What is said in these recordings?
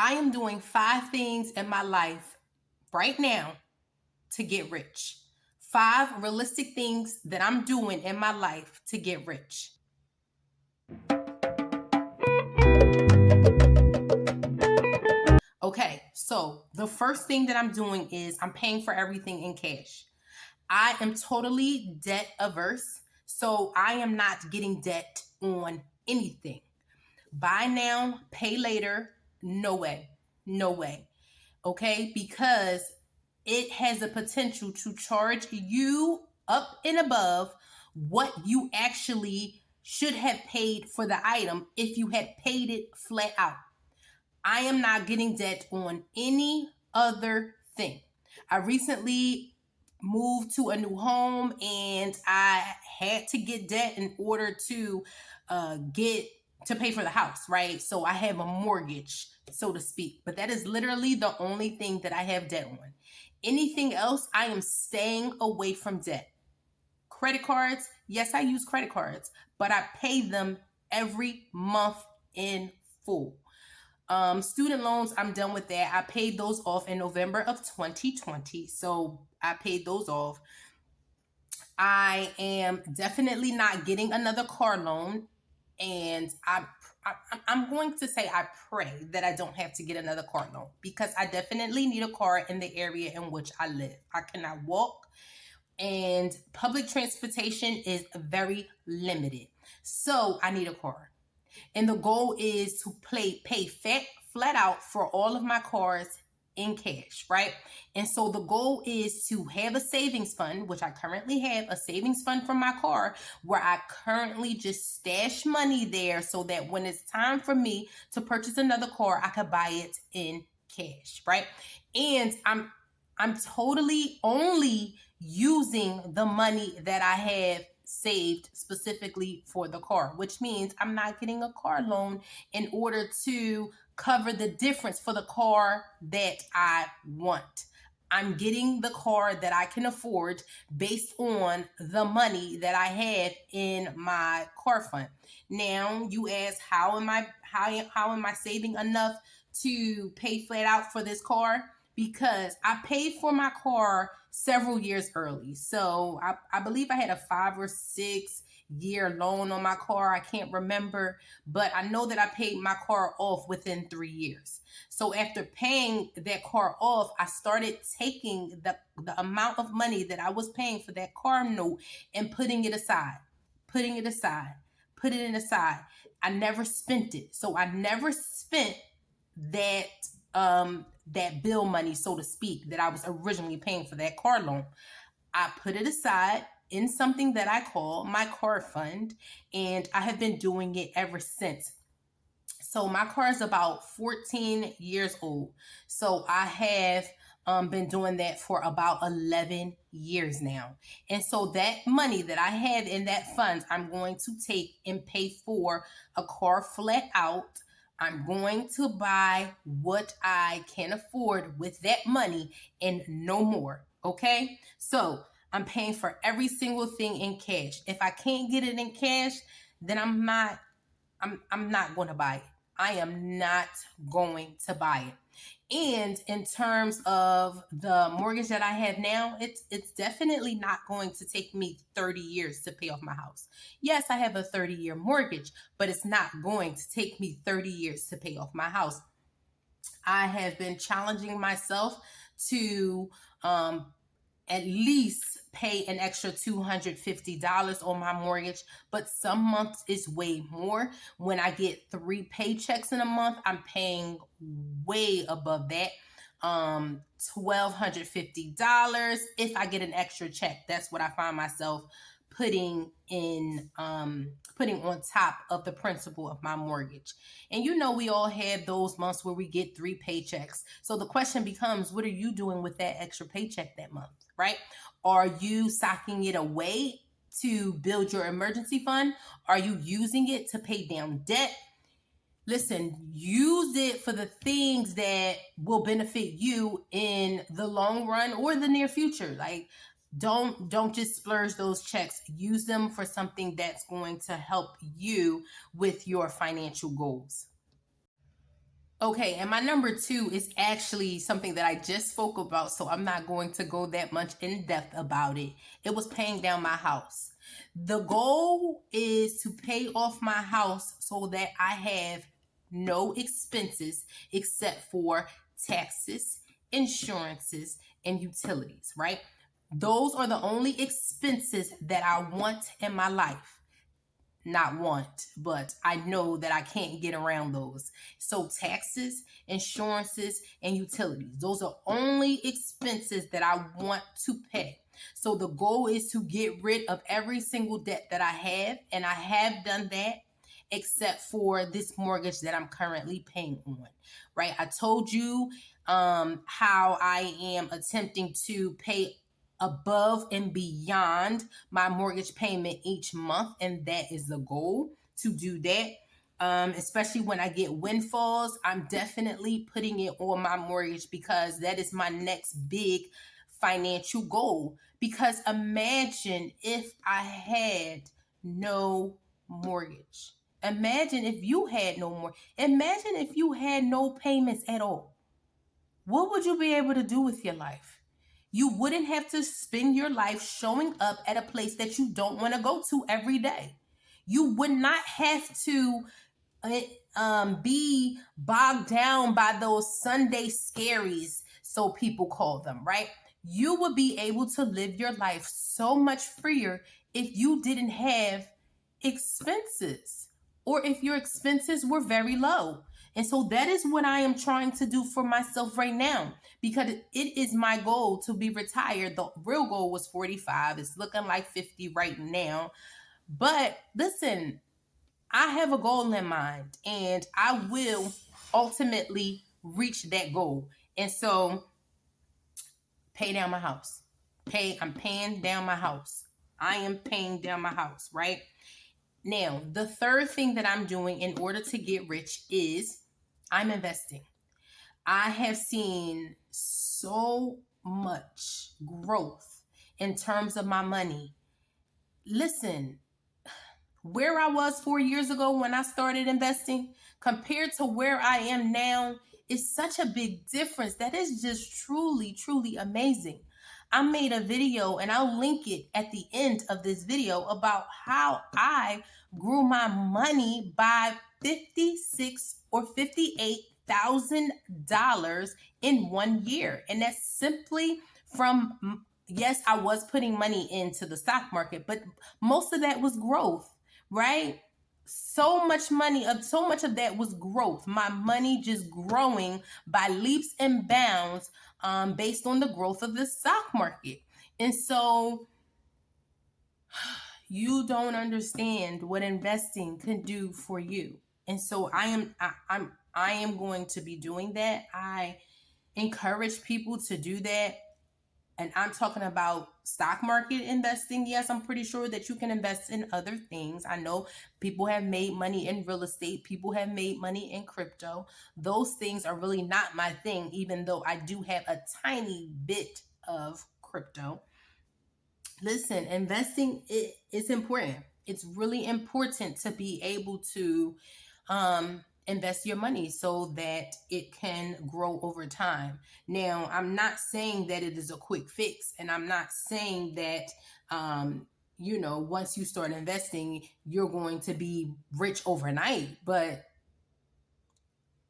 I am doing 5 things in my life right now to get rich. 5 realistic things that I'm doing in my life to get rich. Okay, so the first thing that I'm doing is I'm paying for everything in cash. I am totally debt averse, so I am not getting debt on anything. Buy now, pay later. No way. No way. Okay, because it has the potential to charge you up and above what you actually should have paid for the item if you had paid it flat out. I am not getting debt on any other thing. I recently moved to a new home and I had to get debt in order to get to pay for the house, right? So I have a mortgage, so to speak, but that is literally the only thing that I have debt on. Anything else, I am staying away from debt. Credit cards, yes, I use credit cards, but I pay them every month in full. Student loans, I'm done with that. I paid those off in November of 2020. So I paid those off. I am definitely not getting another car loan. And I'm going to say I pray that I don't have to get another car loan because I definitely need a car in the area in which I live. I cannot walk, and public transportation is very limited. So I need a car. And the goal is to pay flat out for all of my cars in cash, right? And so the goal is to have a savings fund, which I currently have a savings fund for my car, where I currently just stash money there so that when it's time for me to purchase another car, I could buy it in cash, right? And I'm totally only using the money that I have saved specifically for the car, which means I'm not getting a car loan in order to cover the difference for the car that I want. I'm getting the car that I can afford based on the money that I have in my car fund. Now, you ask, how am I saving enough to pay flat out for this car? Because I paid for my car several years early. So I believe I had a 5 or 6 year loan on my car. I can't remember, but I know that I paid my car off within 3 years. So after paying that car off, I started taking the amount of money that I was paying for that car note and putting it aside, putting it aside, putting it aside. I never spent it. So I never spent that that bill money, so to speak, that I was originally paying for that car loan. I put it aside in something that I call my car fund, and I have been doing it ever since. So my car is about 14 years old. So I have been doing that for about 11 years now. And so that money that I have in that fund, I'm going to take and pay for a car flat out. I'm going to buy what I can afford with that money and no more. Okay? So I'm paying for every single thing in cash. If I can't get it in cash, then I'm not going to buy it. I am not going to buy it. And in terms of the mortgage that I have now, it's definitely not going to take me 30 years to pay off my house. Yes, I have a 30-year mortgage, but it's not going to take me 30 years to pay off my house. I have been challenging myself to at least pay an extra $250 on my mortgage, but some months is way more. When I get 3 paychecks in a month, I'm paying way above that. $1,250 if I get an extra check. That's what I find myself putting on top of the principal of my mortgage. And we all have those months where we get 3 paychecks. So the question becomes, what are you doing with that extra paycheck that month, right? Are you socking it away to build your emergency fund? Are you using it to pay down debt? Listen, use it for the things that will benefit you in the long run or the near future. Like, don't just splurge those checks. Use them for something that's going to help you with your financial goals. Okay, and my number two is actually something that I just spoke about, so I'm not going to go that much in depth about it. It was paying down my house. The goal is to pay off my house so that I have no expenses except for taxes, insurances, and utilities, right? Those are the only expenses that I want in my life. Not want, but I know that I can't get around those. So taxes, insurances, and utilities. Those are only expenses that I want to pay. So the goal is to get rid of every single debt that I have, and I have done that except for this mortgage that I'm currently paying on. Right? I told you how I am attempting to pay above and beyond my mortgage payment each month, and that is the goal, to do that. Especially when I get windfalls, I'm definitely putting it on my mortgage because that is my next big financial goal. Because imagine if I had no mortgage. Imagine if you had no more. Imagine if you had no payments at all. What would you be able to do with your life? You wouldn't have to spend your life showing up at a place that you don't want to go to every day. You would not have to be bogged down by those Sunday scaries, so people call them, right? You would be able to live your life so much freer if you didn't have expenses, or if your expenses were very low. And so that is what I am trying to do for myself right now, because it is my goal to be retired. The real goal was 45. It's looking like 50 right now. But listen, I have a goal in mind and I will ultimately reach that goal. And so pay down my house. I'm paying down my house. I am paying down my house, right? Now, the third thing that I'm doing in order to get rich is I'm investing. I have seen so much growth in terms of my money. Listen, where I was 4 years ago when I started investing compared to where I am now is such a big difference that is just truly, truly amazing. I made a video and I'll link it at the end of this video about how I grew my money by 56 or $58,000 in 1 year. And that's simply from, yes, I was putting money into the stock market, but most of that was growth, right? So much of that was growth. My money just growing by leaps and bounds based on the growth of the stock market. And so you don't understand what investing can do for you. And so I am going to be doing that. I encourage people to do that. And I'm talking about stock market investing. Yes, I'm pretty sure that you can invest in other things. I know people have made money in real estate. People have made money in crypto. Those things are really not my thing, even though I do have a tiny bit of crypto. Listen, investing is important. It's really important to be able to invest your money so that it can grow over time. Now, I'm not saying that it is a quick fix, and I'm not saying that once you start investing, you're going to be rich overnight, but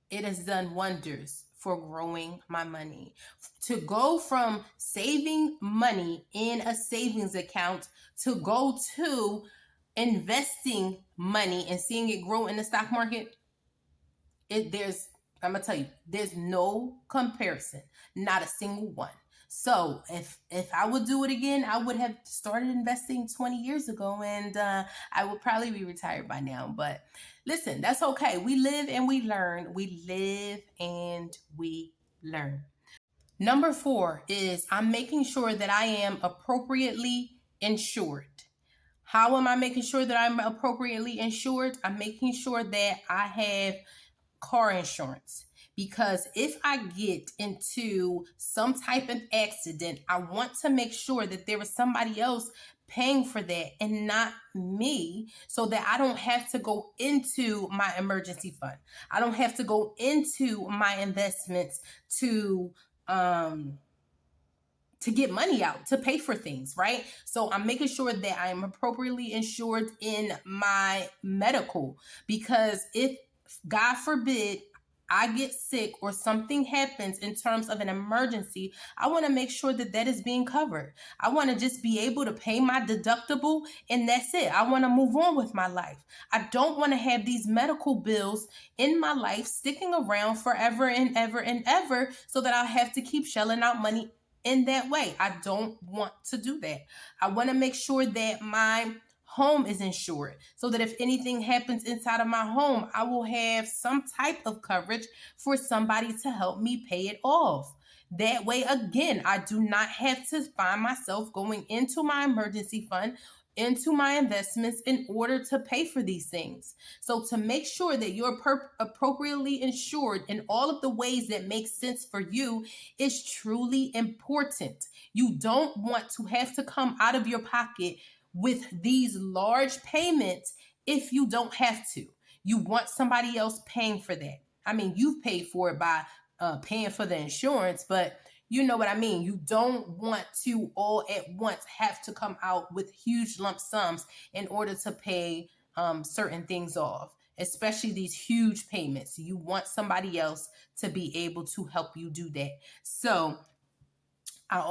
it has done wonders for growing my money. To go from saving money in a savings account to go to investing money and seeing it grow in the stock market, I'm gonna tell you, there's no comparison, not a single one. So if I would do it again, I would have started investing 20 years ago, and I would probably be retired by now. But listen, that's okay. We live and we learn. We live and we learn. Number 4 is I'm making sure that I am appropriately insured. How am I making sure that I'm appropriately insured? I'm making sure that I have car insurance, because if I get into some type of accident, I want to make sure that there is somebody else paying for that and not me, so that I don't have to go into my emergency fund. I don't have to go into my investments to get money out to pay for things, right? So I'm making sure that I am appropriately insured in my medical, because if, God forbid, I get sick or something happens in terms of an emergency, I want to make sure that that is being covered. I want to just be able to pay my deductible and that's it. I want to move on with my life. I don't want to have these medical bills in my life sticking around forever and ever and ever, so that I'll have to keep shelling out money in that way. I don't want to do that. I want to make sure that my home is insured, so that if anything happens inside of my home, I will have some type of coverage for somebody to help me pay it off. That way, again, I do not have to find myself going into my emergency fund, into my investments in order to pay for these things. So to make sure that you're appropriately insured in all of the ways that make sense for you is truly important. You don't want to have to come out of your pocket with these large payments if you don't have to. You want somebody else paying for that. I mean, you've paid for it by paying for the insurance, but you know what I mean. You don't want to all at once have to come out with huge lump sums in order to pay certain things off, especially these huge payments. You want somebody else to be able to help you do that. So I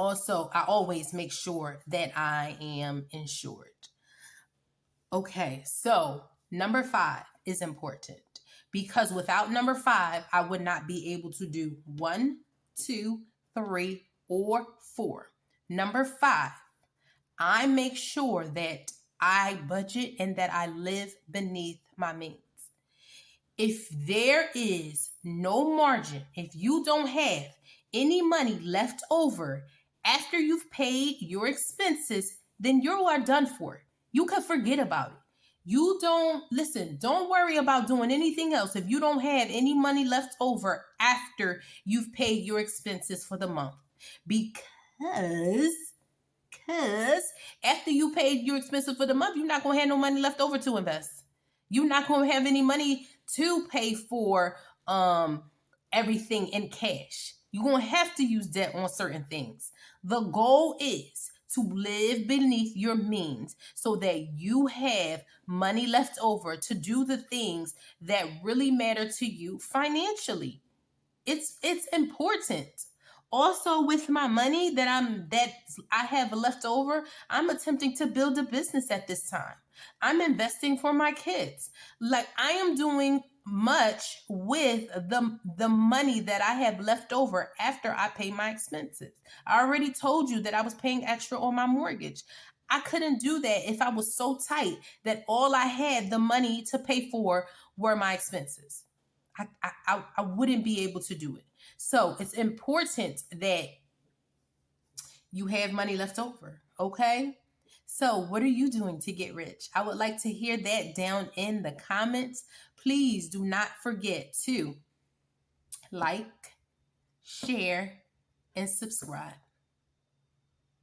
always make sure that I am insured. Okay, so number 5 is important, because without number 5, I would not be able to do 1, 2, 3, or 4. Number 5, I make sure that I budget and that I live beneath my means. If there is no margin, if you don't have any money left over after you've paid your expenses, then you are done for. You can forget about it. Don't worry about doing anything else if you don't have any money left over after you've paid your expenses for the month. Because after you paid your expenses for the month, you're not going to have no money left over to invest. You're not going to have any money to pay for everything in cash. You're going to have to use debt on certain things. The goal is to live beneath your means so that you have money left over to do the things that really matter to you financially. It's important. Also, with my money that I have left over, I'm attempting to build a business at this time. I'm investing for my kids. Like, I am doing much with the money that I have left over after I pay my expenses. I already told you that I was paying extra on my mortgage. I couldn't do that if I was so tight that all I had the money to pay for were my expenses. I wouldn't be able to do it. So it's important that you have money left over, okay? So what are you doing to get rich? I would like to hear that down in the comments. Please do not forget to like, share, and subscribe.